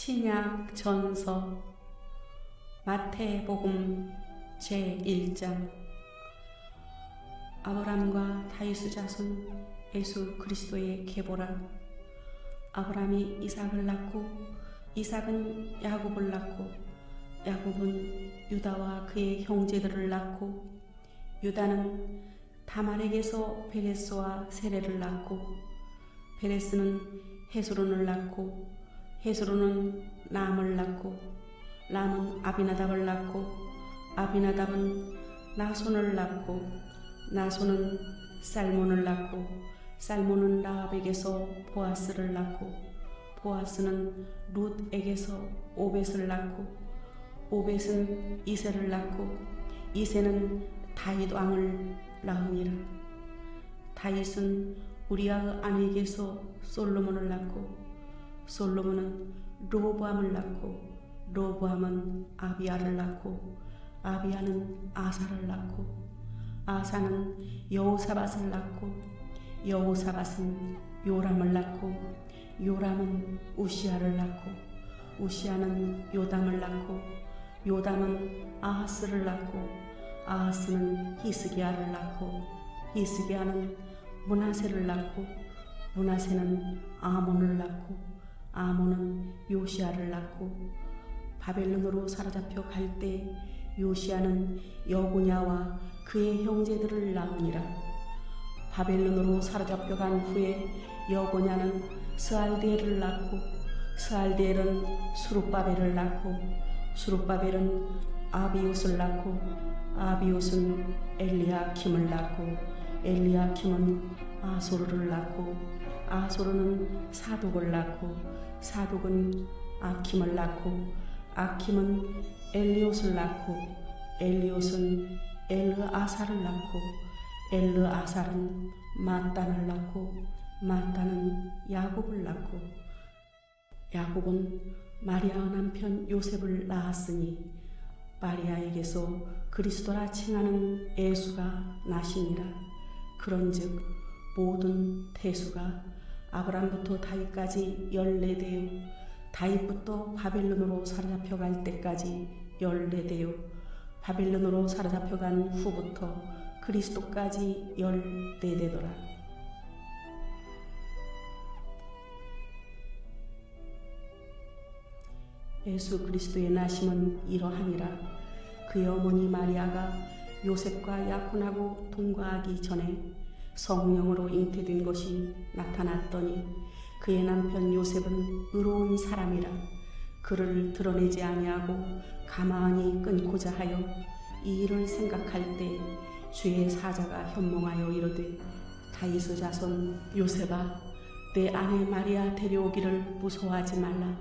신약 전서 마태복음 제1장. 아브람과 다윗의 자손 예수 그리스도의 계보라. 아브람이 이삭을 낳고 이삭은 야곱을 낳고 야곱은 유다와 그의 형제들을 낳고 유다는 다말에게서 베레스와 세레를 낳고 베레스는 헤스론을 낳고 헤스론은 람을 낳고 람은 아비나답을 낳고 아비나답은 나손을 낳고 나손은 살몬을 낳고 살몬은 라합에게서 보아스를 낳고 보아스는 룻에게서 오벳을 낳고 오벳은 이새를 낳고 이새는 다윗 왕을 낳으니라. 다윗은 우리아 아내에게서 솔로몬을 낳고 솔로몬은 르호보암을 낳고 르호보암은 아비야를 낳고 아비야는 아사를 낳고 아사는 여호사밧을 낳고 여호사밧은 요람을 낳고 요람은 우시야를 낳고 우시야는 요담을 낳고 요담은 아하스를 낳고 아하스는 히스기야를 낳고 히스기야는 므낫세를 낳고 므낫세는 아몬을 낳고 아몬은 요시야를 낳고 바벨론으로 사로잡혀 갈 때 요시야는 여고냐와 그의 형제들을 낳으니라. 바벨론으로 사로잡혀 간 후에 여고냐는 스알디엘을 낳고 스알디엘은 수룹바벨을 낳고 수룹바벨은 아비옷을 낳고 아비옷은 엘리야킴을 낳고 엘리야킴은 아소르를 낳고 아소르는 사독을 낳고 사독은 아킴을 낳고 아킴은 엘리옷을 낳고 엘리옷은 엘르아사를 낳고 엘르아살은 마단을 낳고 마단은 야곱을 낳고 야곱은 마리아의 남편 요셉을 낳았으니 마리아에게서 그리스도라 칭하는 예수가 나시니라. 그런즉 모든 태수가 아브람부터 다윗까지 14대요 다윗부터 바벨론으로 사로잡혀 갈 때까지 14대요 바벨론으로 사로잡혀 간 후부터 그리스도까지 14대더라. 예수 그리스도의 나심은 이러하니라. 그의 어머니 마리아가 요셉과 약혼하고 동거하기 전에 성령으로 잉태된 것이 나타났더니 그의 남편 요셉은 의로운 사람이라 그를 드러내지 아니하고 가만히 끊고자 하여 이 일을 생각할 때 주의 사자가 현몽하여 이르되 다윗의 자손 요셉아 내 아내 마리아 데려오기를 무서워하지 말라.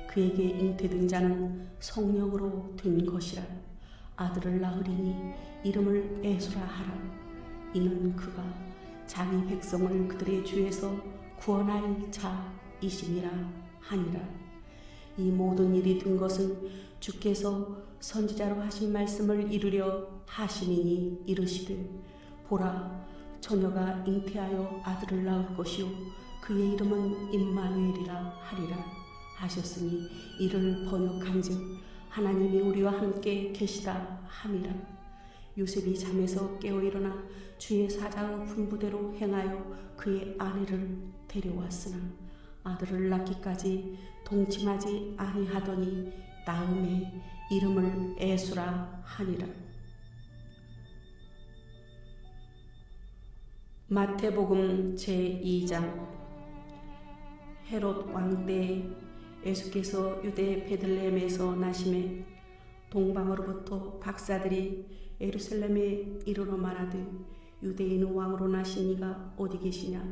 그에게 잉태된 자는 성령으로 된 것이라. 아들을 낳으리니 이름을 에수라 하라. 이는 그가 자기 백성을 그들의 죄에서 구원할 자이심이라 하니라. 이 모든 일이 된 것은 주께서 선지자로 하신 말씀을 이루려 하심이니 이르시되 보라 처녀가 잉태하여 아들을 낳을 것이요 그의 이름은 임마누엘이라 하리라 하셨으니 이를 번역한즉 하나님이 우리와 함께 계시다 함이라. 요셉이 잠에서 깨어 일어나 주의 사자의 분부대로 행하여 그의 아내를 데려왔으나 아들을 낳기까지 동침하지 아니하더니 나음에 이름을 에수라 하니라. 마태복음 제2장. 헤롯 왕 때에 예수께서 유대 베들레헴에서 나심에 동방으로부터 박사들이 예루살렘에 이르러 말하되 유대인의 왕으로 나신 이가 어디 계시냐?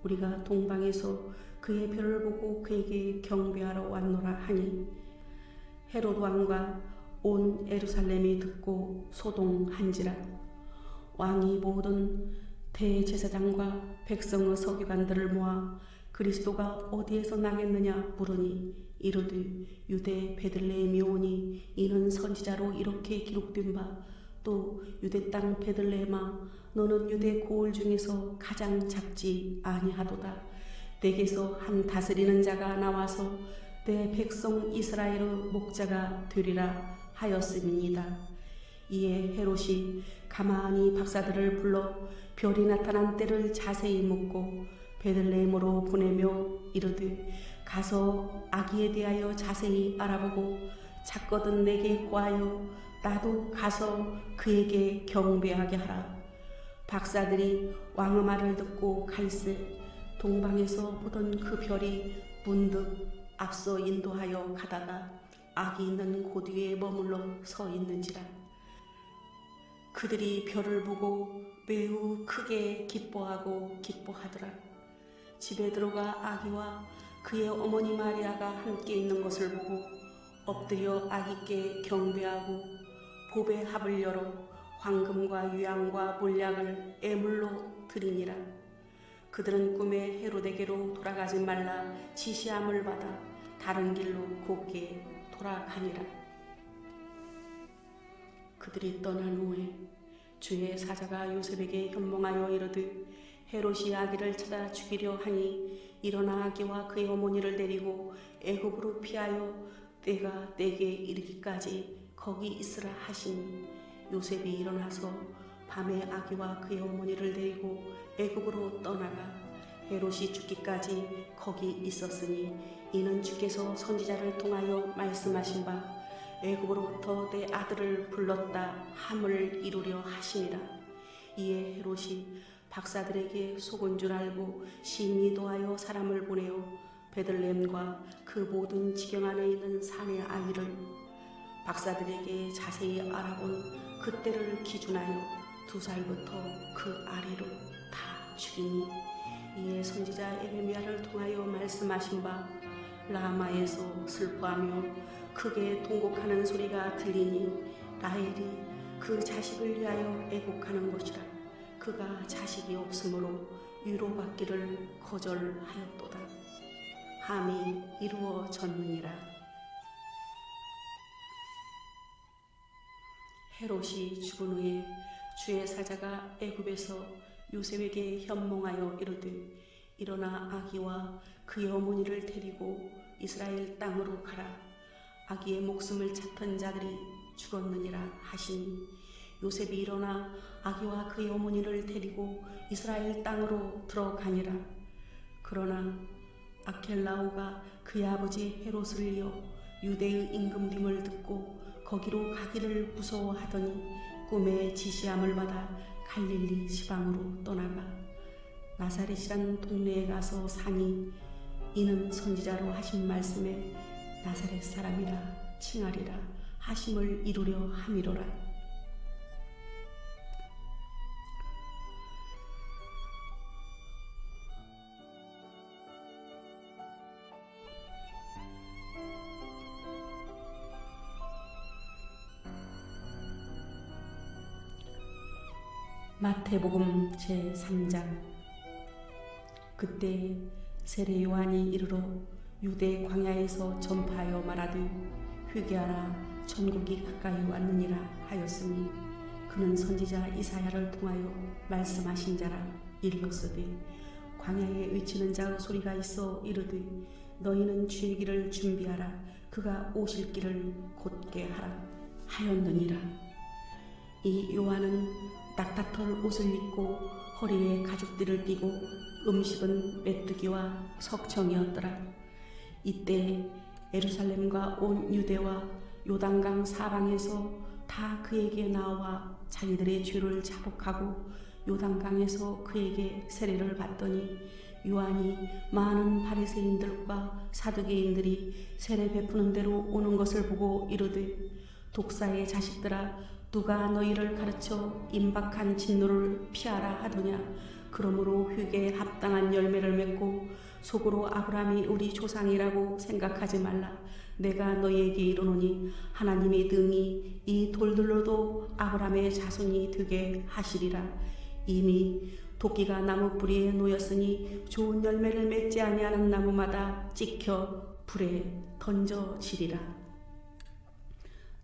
우리가 동방에서 그의 별을 보고 그에게 경배하러 왔노라 하니 헤롯 왕과 온 예루살렘이 듣고 소동한지라. 왕이 모든 대제사장과 백성의 서기관들을 모아 그리스도가 어디에서 나겠느냐 물으니 이르되 유대 베들레헴이 오니 이는 선지자로 이렇게 기록된 바 또 유대 땅 베들레헴아 너는 유대 고을 중에서 가장 작지 아니하도다. 내게서 한 다스리는 자가 나와서 내 백성 이스라엘의 목자가 되리라 하였음이니이다. 이에 헤롯이 가만히 박사들을 불러 별이 나타난 때를 자세히 묻고 베들레헴으로 보내며 이르되 가서 아기에 대하여 자세히 알아보고 작거든 내게 구하여 나도 가서 그에게 경배하게 하라. 박사들이 왕의 말을 듣고 갈새 동방에서 보던 그 별이 문득 앞서 인도하여 가다가 아기 있는 곳 위에 머물러 서 있는지라. 그들이 별을 보고 매우 크게 기뻐하고 기뻐하더라. 집에 들어가 아기와 그의 어머니 마리아가 함께 있는 것을 보고 엎드려 아기께 경배하고 보배 합을 열어 황금과 유향과 몰약을 애물로 드리니라. 그들은 꿈에 헤롯에게로 돌아가지 말라 지시함을 받아 다른 길로 곱게 돌아가니라. 그들이 떠난 후에 주의 사자가 요셉에게 현몽하여 이르되 헤롯이 아기를 찾아 죽이려 하니 일어나 아기와 그의 어머니를 데리고 애굽으로 피하여 때가 내게 이르기까지 거기 있으라 하시니 요셉이 일어나서 밤에 아기와 그의 어머니를 데리고 애굽으로 떠나가 헤롯이 죽기까지 거기 있었으니 이는 주께서 선지자를 통하여 말씀하신 바 애굽으로부터 내 아들을 불렀다 함을 이루려 하심이라. 이에 헤롯이 박사들에게 속은 줄 알고 심히 도하여 사람을 보내어 베들레헴과 그 모든 지경 안에 있는 산의 아이를 박사들에게 자세히 알아본 그때를 기준하여 2살부터 그 아래로 다 죽이니 이에 선지자 에레미야를 통하여 말씀하신 바 라마에서 슬퍼하며 크게 통곡하는 소리가 들리니 라헬이 그 자식을 위하여 애곡하는 것이라. 그가 자식이 없으므로 위로받기를 거절하였도다. 함이 이루어졌느니라. 헤롯이 죽은 후에 주의 사자가 애굽에서 요셉에게 현몽하여 이르되 일어나 아기와 그의 어머니를 데리고 이스라엘 땅으로 가라. 아기의 목숨을 찾던 자들이 죽었느니라 하시니 요셉이 일어나 아기와 그의 어머니를 데리고 이스라엘 땅으로 들어가니라. 그러나 아켈라오가 그의 아버지 헤롯을 이어 유대의 임금됨을 듣고 거기로 가기를 무서워하더니 꿈에 지시함을 받아 갈릴리 지방으로 떠나가 나사렛이란 동네에 가서 사니 이는 선지자로 하신 말씀에 나사렛 사람이라 칭하리라 하심을 이루려 함이로라. 마태복음 제3장. 그때 세례 요한이 이르러 유대 광야에서 전파하여 말하되 회개하라 천국이 가까이 왔느니라 하였으니 그는 선지자 이사야를 통하여 말씀하신 자라. 일렀으되 광야에 외치는 자의 소리가 있어 이르되 너희는 주의 길을 준비하라 그가 오실 길을 곧게 하라 하였느니라. 이 요한은 낙타털 옷을 입고 허리에 가죽띠를 띠고 음식은 메뚜기와 석청이었더라. 이때 예루살렘과 온 유대와 요단강 사방에서 다 그에게 나와 자기들의 죄를 자복하고 요단강에서 그에게 세례를 받더니 요한이 많은 바리새인들과 사두개인들이 세례 베푸는 대로 오는 것을 보고 이르되 독사의 자식들아 누가 너희를 가르쳐 임박한 진노를 피하라 하더냐. 그러므로 회개에 합당한 열매를 맺고 속으로 아브라함이 우리 조상이라고 생각하지 말라. 내가 너희에게 이르노니 하나님이 능히 이 돌들로도 아브라함의 자손이 되게 하시리라. 이미 도끼가 나무 뿌리에 놓였으니 좋은 열매를 맺지 아니하는 나무마다 찍혀 불에 던져지리라.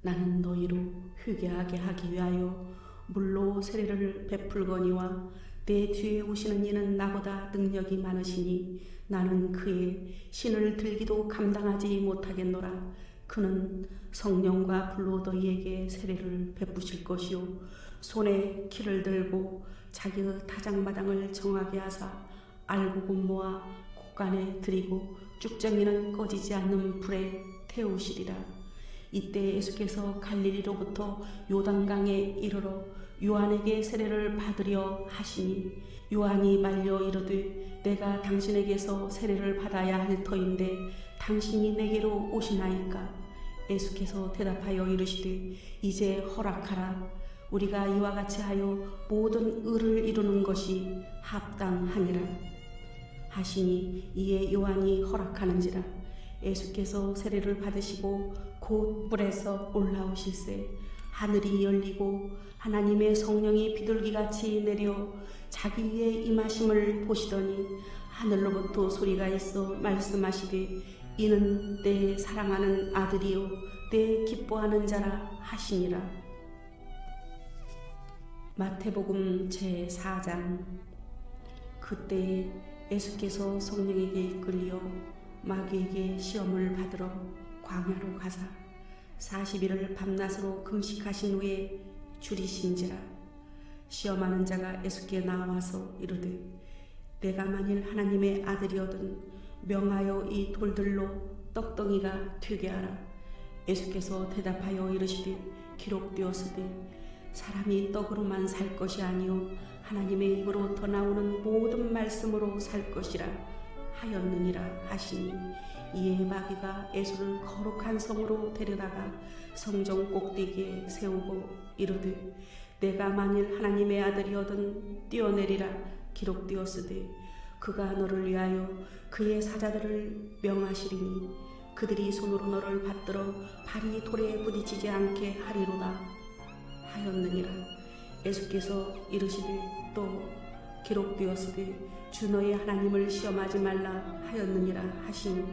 나는 너희로 회개하게 하기 위하여 물로 세례를 베풀거니와 내 뒤에 오시는 이는 나보다 능력이 많으시니 나는 그의 신을 들기도 감당하지 못하겠노라. 그는 성령과 불로 너희에게 세례를 베푸실 것이요 손에 키를 들고 자기의 타작마당을 정하게 하사 알곡은 모아 곳간에 들이고 쭉정이는 꺼지지 않는 불에 태우시리라. 이때 예수께서 갈릴리로부터 요단강에 이르러 요한에게 세례를 받으려 하시니 요한이 말려 이르되 내가 당신에게서 세례를 받아야 할 터인데 당신이 내게로 오시나이까. 예수께서 대답하여 이르시되 이제 허락하라. 우리가 이와 같이 하여 모든 의를 이루는 것이 합당하니라 하시니 이에 요한이 허락하는지라. 예수께서 세례를 받으시고 곧 불에서 올라오실새 하늘이 열리고 하나님의 성령이 비둘기같이 내려 자기 위에 임하심을 보시더니 하늘로부터 소리가 있어 말씀하시되 이는 내 사랑하는 아들이요 내 기뻐하는 자라 하시니라. 마태복음 제4장. 그때 예수께서 성령에게 이끌려 마귀에게 시험을 받으러 광야로 가사 40일을 밤낮으로 금식하신 후에 줄이신지라. 시험하는 자가 예수께 나와서 이르되 내가 만일 하나님의 아들이거든 명하여 이 돌들로 떡덩이가 되게 하라. 예수께서 대답하여 이르시되 기록되었으되 사람이 떡으로만 살 것이 아니요 하나님의 입으로부터 나오는 모든 말씀으로 살 것이라 하였느니라 하시니 이에 마귀가 예수를 거룩한 성으로 데려다가 성전 꼭대기에 세우고 이르되 내가 만일 하나님의 아들이거든 뛰어내리라. 기록되었으되 그가 너를 위하여 그의 사자들을 명하시리니 그들이 손으로 너를 받들어 발이 돌에 부딪히지 않게 하리로다 하였느니라. 예수께서 이르시되 또 기록되었으되 주 너의 하나님을 시험하지 말라 하였느니라 하시니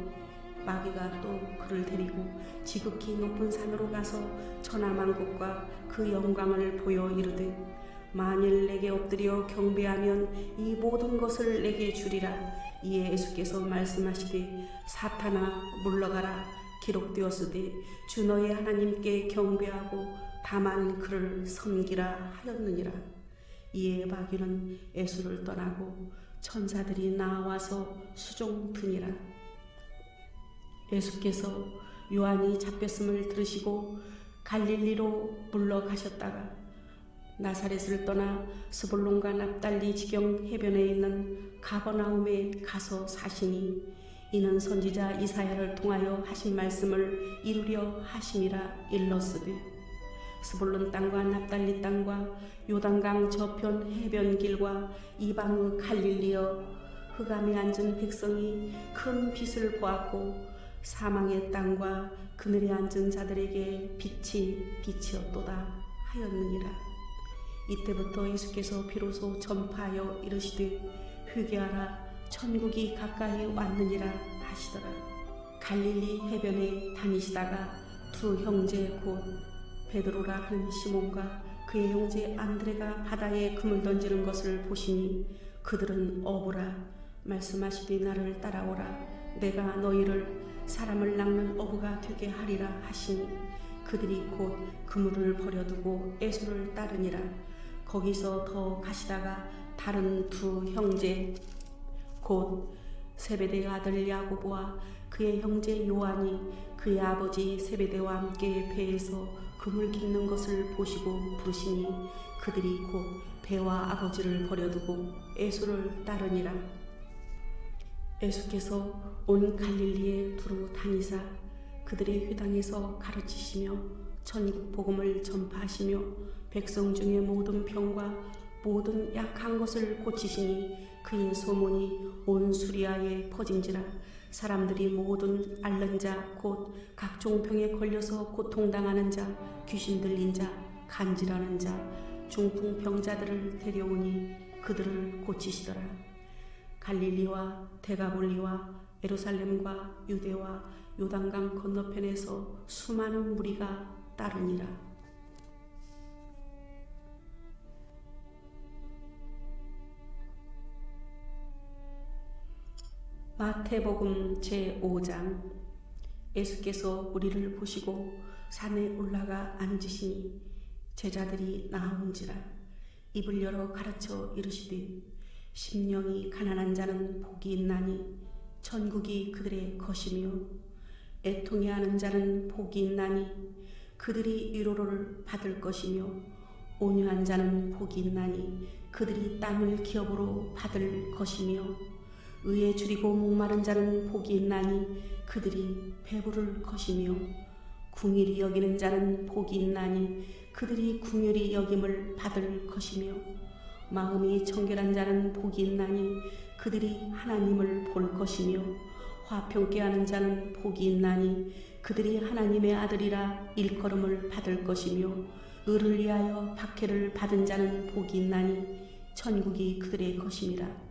마귀가 또 그를 데리고 지극히 높은 산으로 가서 천하만국과 그 영광을 보여 이르되 만일 내게 엎드려 경배하면 이 모든 것을 내게 주리라. 이에 예수께서 말씀하시되 사탄아 물러가라. 기록되었으되 주 너의 하나님께 경배하고 다만 그를 섬기라 하였느니라. 이에 마귀는 예수를 떠나고 천사들이 나와서 수종드니라. 예수께서 요한이 잡혔음을 들으시고 갈릴리로 물러가셨다가 나사렛을 떠나 스불론과 납달리 지경 해변에 있는 가버나움에 가서 사시니 이는 선지자 이사야를 통하여 하신 말씀을 이루려 하심이라. 일렀으되 스불론 땅과 납달리 땅과 요단강 저편 해변길과 이방의 갈릴리여 흑암에 앉은 백성이 큰 빛을 보았고 사망의 땅과 그늘에 앉은 자들에게 빛이 빛이었도다 하였느니라. 이때부터 예수께서 비로소 전파하여 이르시되 회개하라. 천국이 가까이 왔느니라 하시더라. 갈릴리 해변에 다니시다가 두 형제 곧 베드로라 하는 시몬과 그의 형제 안드레가 바다에 금을 던지는 것을 보시니 그들은 어부라. 말씀하시되 나를 따라오라. 내가 너희를 사람을 낚는 어부가 되게 하리라 하시니 그들이 곧 그물을 버려두고 예수를 따르니라. 거기서 더 가시다가 다른 두 형제 곧 세베대의 아들 야고보와 그의 형제 요한이 그의 아버지 세베대와 함께 배에서 그물 깁는 것을 보시고 부르시니 그들이 곧 배와 아버지를 버려두고 예수를 따르니라. 예수께서 온 갈릴리에 두루 다니사 그들의 회당에서 가르치시며 천국 복음을 전파하시며 백성 중의 모든 병과 모든 약한 것을 고치시니 그의 소문이 온 수리아에 퍼진지라. 사람들이 모든 앓는 자 곧 각종 병에 걸려서 고통당하는 자 귀신 들린 자 간질하는 자 중풍병자들을 데려오니 그들을 고치시더라. 갈릴리와 데가볼리와 예루살렘과 유대와 요단강 건너편에서 수많은 무리가 따르니라. 마태복음 제5장. 예수께서 우리를 보시고 산에 올라가 앉으시니 제자들이 나아온지라. 입을 열어 가르쳐 이르시되 심령이 가난한 자는 복이 있나니 천국이 그들의 것이며 애통해 하는 자는 복이 있나니 그들이 위로를 받을 것이며 온유한 자는 복이 있나니 그들이 땅을 기업으로 받을 것이며 의에 줄이고 목마른 자는 복이 있나니 그들이 배부를 것이며 궁일이 여기는 자는 복이 있나니 그들이 궁일이 여김을 받을 것이며 마음이 청결한 자는 복이 있나니 그들이 하나님을 볼 것이며 화평케 하는 자는 복이 있나니 그들이 하나님의 아들이라 일컬음을 받을 것이며 의를 위하여 박해를 받은 자는 복이 있나니 천국이 그들의 것임이라.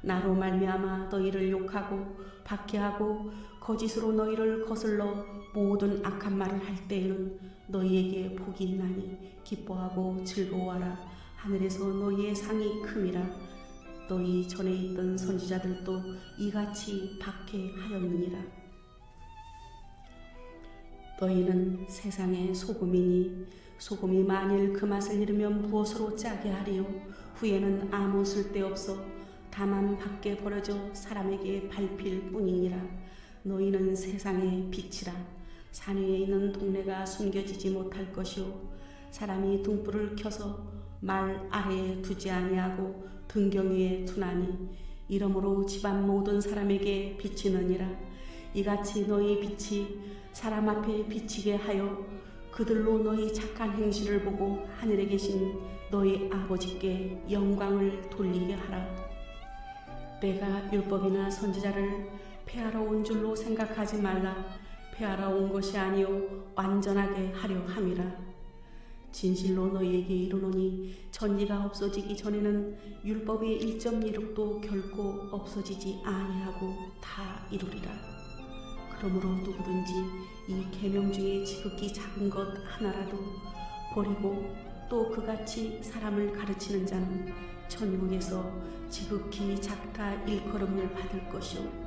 나로 말미암아 너희를 욕하고 박해하고 거짓으로 너희를 거슬러 모든 악한 말을 할 때에는 너희에게 복이 있나니 기뻐하고 즐거워하라. 하늘에서 너희의 상이 큼이라. 너희 전에 있던 선지자들도 이같이 박해하였느니라. 너희는 세상의 소금이니 소금이 만일 그 맛을 잃으면 무엇으로 짜게 하리요. 후에는 아무 쓸데없어 다만 밖에 버려져 사람에게 밟힐 뿐이니라. 너희는 세상의 빛이라. 산 위에 있는 동네가 숨겨지지 못할 것이요 사람이 등불을 켜서 말 아래에 두지 아니하고 등경 위에 두나니 이러므로 집안 모든 사람에게 비치느니라. 이같이 너희 빛이 사람 앞에 비치게 하여 그들로 너희 착한 행실을 보고 하늘에 계신 너희 아버지께 영광을 돌리게 하라. 내가 율법이나 선지자를 폐하러 온 줄로 생각하지 말라. 폐하러 온 것이 아니요 완전하게 하려 함이라. 진실로 너희에게 이르노니 전리가 없어지기 전에는 율법의 1.16도 결코 없어지지 아니하고 다 이루리라. 그러므로 누구든지 이 계명 중에 지극히 작은 것 하나라도 버리고 또 그같이 사람을 가르치는 자는 천국에서 지극히 작다 일컬음을 받을 것이요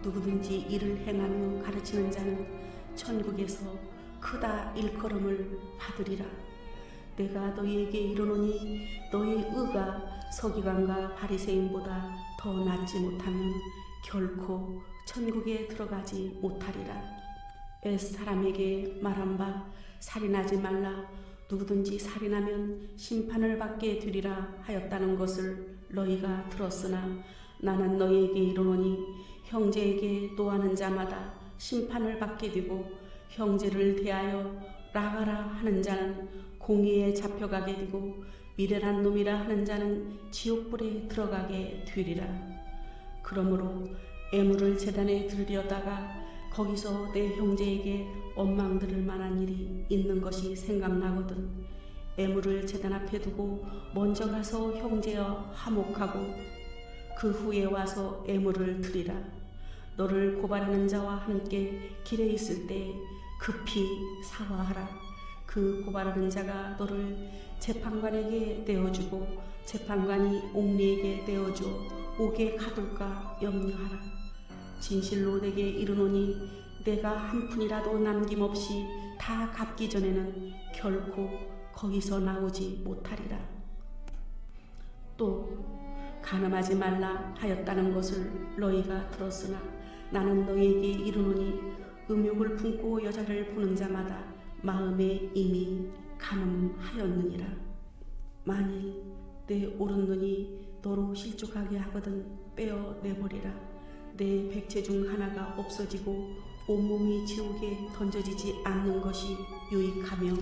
누구든지 이를 행하며 가르치는 자는 천국에서 크다 일컬음을 받으리라. 내가 너희에게 이르노니 너희 의가 서기관과 바리새인보다 더 낫지 못하면 결코 천국에 들어가지 못하리라. 옛사람에게 말한 바 살인하지 말라. 누구든지 살인하면 심판을 받게 되리라 하였다는 것을 너희가 들었으나 나는 너희에게 이르노니 형제에게 노하는 자마다 심판을 받게 되고 형제를 대하여 나가라 하는 자는 공의에 잡혀가게 되고 미련한 놈이라 하는 자는 지옥불에 들어가게 되리라. 그러므로 애물을 제단에 들려다가 거기서 내 형제에게 원망 들을 만한 일이 있는 것이 생각나거든 애물을 제단 앞에 두고 먼저 가서 형제와 화목하고 그 후에 와서 애물을 드리라. 너를 고발하는 자와 함께 길에 있을 때 급히 사과하라. 그 고발하는 자가 너를 재판관에게 내어주고 재판관이 옥리에게 내어줘 옥에 가둘까 염려하라. 진실로 내게 이르노니 내가 한 푼이라도 남김없이 다 갚기 전에는 결코 거기서 나오지 못하리라. 또 간음하지 말라 하였다는 것을 너희가 들었으나 나는 너희에게 이르노니 음욕을 품고 여자를 보는 자마다 마음에 이미 간음하였느니라. 만일 내 오른눈이 너로 실족하게 하거든 빼어내버리라. 내 백체 중 하나가 없어지고 온몸이 지옥에 던져지지 않는 것이 유익하며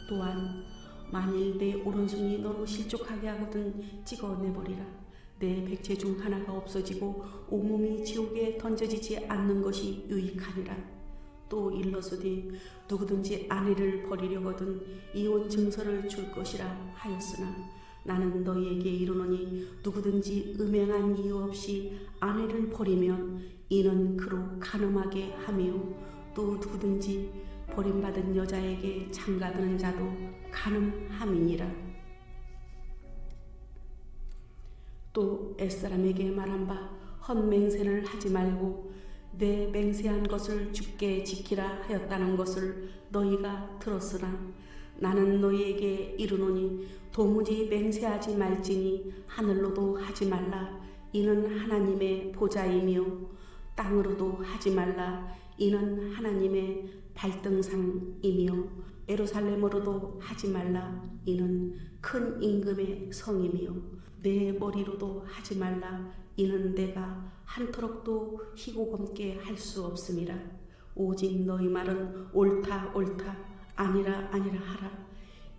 또한 만일 내 오른손이 너로 실족하게 하거든 찍어내버리라. 내 백체 중 하나가 없어지고 온몸이 지옥에 던져지지 않는 것이 유익하니라. 또 일러서되 누구든지 아내를 버리려거든 이혼 증서를 줄 것이라 하였으나 나는 너희에게 이르노니 누구든지 음행한 이유 없이 아내를 버리면 이는 그로 간음하게 하며 또 누구든지 버림받은 여자에게 장가드는 자도 간음함이니라. 또 옛사람에게 말한 바 헛맹세를 하지 말고 내 맹세한 것을 주께 지키라 하였다는 것을 너희가 들었으나 나는 너희에게 이르노니 도무지 맹세하지 말지니 하늘로도 하지 말라 이는 하나님의 보좌이며 땅으로도 하지 말라 이는 하나님의 발등상이며 예루살렘으로도 하지 말라 이는 큰 임금의 성이며 내 머리로도 하지 말라 이는 내가 한터럭도 희고 검게 할 수 없음이라. 오직 너희 말은 옳다 옳다 아니라 아니라 하라.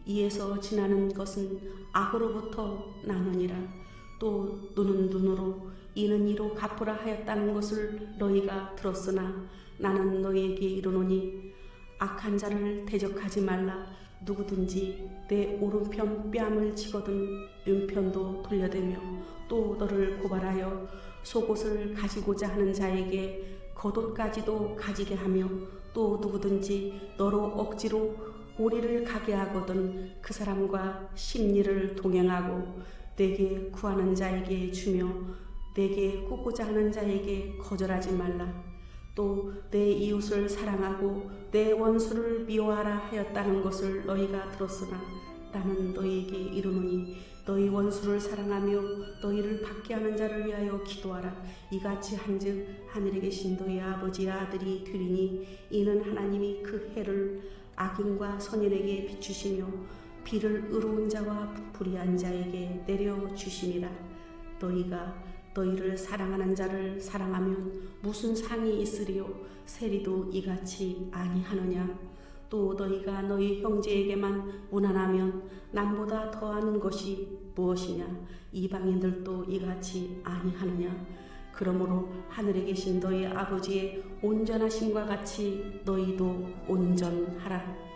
이에서 지나는 것은 악으로부터 나느니라. 또 눈은 눈으로 이는 이로 갚으라 하였다는 것을 너희가 들었으나 나는 너희에게 이르노니 악한 자를 대적하지 말라. 누구든지 내 오른편 뺨을 치거든 왼편도 돌려대며 또 너를 고발하여 속옷을 가지고자 하는 자에게 겉옷까지도 가지게 하며 또 누구든지 너로 억지로 오리를 가게 하거든 그 사람과 심리를 동행하고 내게 구하는 자에게 주며 내게 꾸고자 하는 자에게 거절하지 말라. 또 내 이웃을 사랑하고 내 원수를 미워하라 하였다는 것을 너희가 들었으나 나는 너희에게 이르노니 너희 원수를 사랑하며 너희를 받게 하는 자를 위하여 기도하라. 이같이 한즉 하늘에 계신 너희 아버지의 아들이 되리니 이는 하나님이 그 해를 악인과 선인에게 비추시며 비를 의로운 자와 불의한 자에게 내려 주심이라. 너희가 너희를 사랑하는 자를 사랑하면 무슨 상이 있으리요? 세리도 이같이 아니하느냐? 또 너희가 너희 형제에게만 무난하면 남보다 더하는 것이 무엇이냐? 이방인들도 이같이 아니하느냐? 그러므로 하늘에 계신 너희 아버지의 온전하심과 같이 너희도 온전하라.